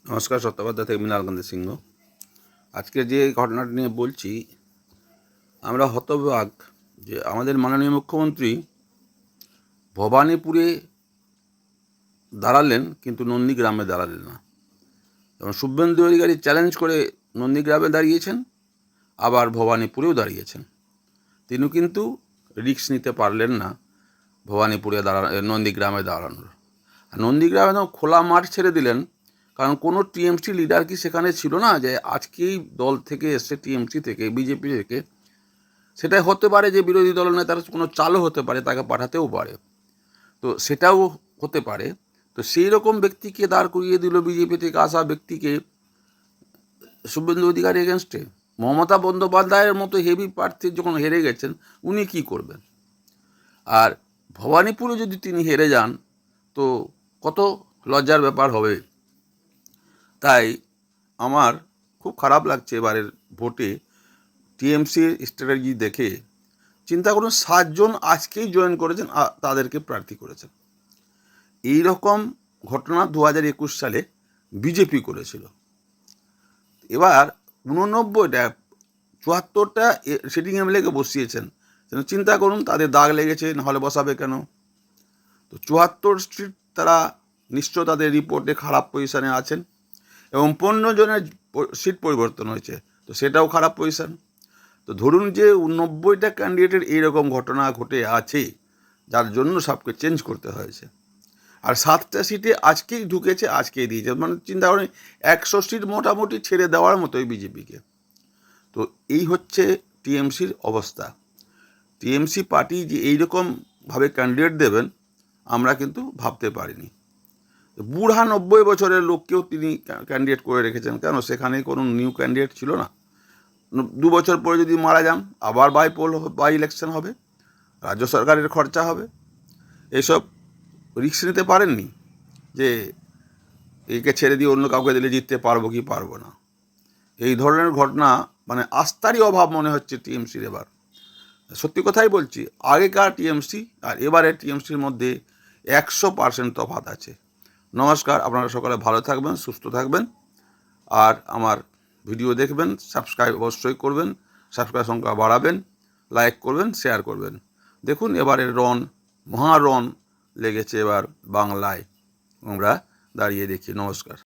নমস্কার, সত্যবাদা থেকে মৃণালকান্তি সিংহ। আজকে যে ঘটনাটি নিয়ে বলছি, আমরা হতবাক যে আমাদের মাননীয় মুখ্যমন্ত্রী ভবানীপুরে দাঁড়ালেন কিন্তু নন্দীগ্রামে দাঁড়ালেন না। এবং শুভেন্দু অধিকারী চ্যালেঞ্জ করে নন্দীগ্রামে দাঁড়িয়েছেন, আবার ভবানীপুরেও দাঁড়িয়েছেন। তিনি কিন্তু রিস্ক নিতে পারলেন না ভবানীপুরে নন্দীগ্রামে দাঁড়ানোর। আর নন্দীগ্রামে খোলা মাঠ ছেড়ে দিলেন, কারণ কোনো টিএমসি লিডার কি সেখানে ছিল না যে আজকেই দল থেকে এসছে, টিএমসি থেকে, বিজেপি থেকে। সেটাই হতে পারে যে বিরোধী দলনেতার কোনো চালও হতে পারে, তাকে পাঠাতেও পারে, তো সেটাও হতে পারে। তো সেই রকম ব্যক্তিকে দাঁড় করিয়ে দিল বিজেপি থেকে আসা ব্যক্তিকে শুভেন্দু অধিকারী এগেনস্টে। মমতা বন্দ্যোপাধ্যায়ের মতো হেভি প্রার্থী যখন হেরে গেছেন, উনি কি করবেন? আর ভবানীপুরে যদি তিনি হেরে যান তো কত লজ্জার ব্যাপার হবে। তাই আমার খুব খারাপ লাগছে এবারের ভোটে টিএমসির স্ট্র্যাটেজি দেখে। চিন্তা করুন, 7 জন আজকেই জয়েন করেছেন, তাদেরকে প্রার্থী করেছেন। এই রকম ঘটনা 2021 সালে বিজেপি করেছিল। এবার 89টা 74টা সিটিং এমএলএকে বসিয়েছেন। চিন্তা করুন, তাদের দাগ লেগেছে, নাহলে বসাবে কেন? তো 74 সিট তারা নিশ্চয় তাদের রিপোর্টে খারাপ পজিশানে আছেন। এবং 15 জনের সিট পরিবর্তন হয়েছে, তো সেটাও খারাপ পজিশান। তো ধরুন যে 90টা ক্যান্ডিডেটের এইরকম ঘটনা ঘটে আছে, যার জন্য সবকে চেঞ্জ করতে হয়েছে। আর 7টা সিটে আজকেই ঢুকেছে, আজকেই দিয়েছে। মানে চিন্তা করেন, 100 সিট মোটামুটি ছেড়ে দেওয়ার মতোই বিজেপিকে। তো এই হচ্ছে টিএমসির অবস্থা। টিএমসি পার্টি যে এইরকমভাবে ক্যান্ডিডেট দেবেন, আমরা কিন্তু ভাবতে পারিনি। বুড়া 90 বছরের লোককেও তিনি ক্যান্ডিডেট করে রেখেছেন। কেন? সেখানে কোনো নিউ ক্যান্ডিডেট ছিল না। 2 বছর পরে যদি মারা যান, আবার বাই ইলেকশন হবে, রাজ্য সরকারের খরচা হবে। এসব রিস্ক নিতে পারেননি যে একে ছেড়ে দিয়ে অন্য কাউকে দিলে জিততে পারবো কি পারবো না। এই ধরনের ঘটনা, মানে আস্থারই অভাব মনে হচ্ছে টিএমসির এবার। সত্যি কথাই বলছি, আগেকার টিএমসি আর এবারের টিএমসির মধ্যে 100% তফাৎ আছে। নমস্কার, আপনারা সকালে ভালো থাকবেন, সুস্থ থাকবেন। আর আমার ভিডিও দেখবেন, সাবস্ক্রাইব অবশ্যই করবেন, সাবস্ক্রাইব সংখ্যা বাড়াবেন, লাইক করবেন, শেয়ার করবেন। দেখুন, এবারের মহা রন লেগেছে এবার বাংলায়। আমরা দাঁড়িয়ে দেখি। নমস্কার।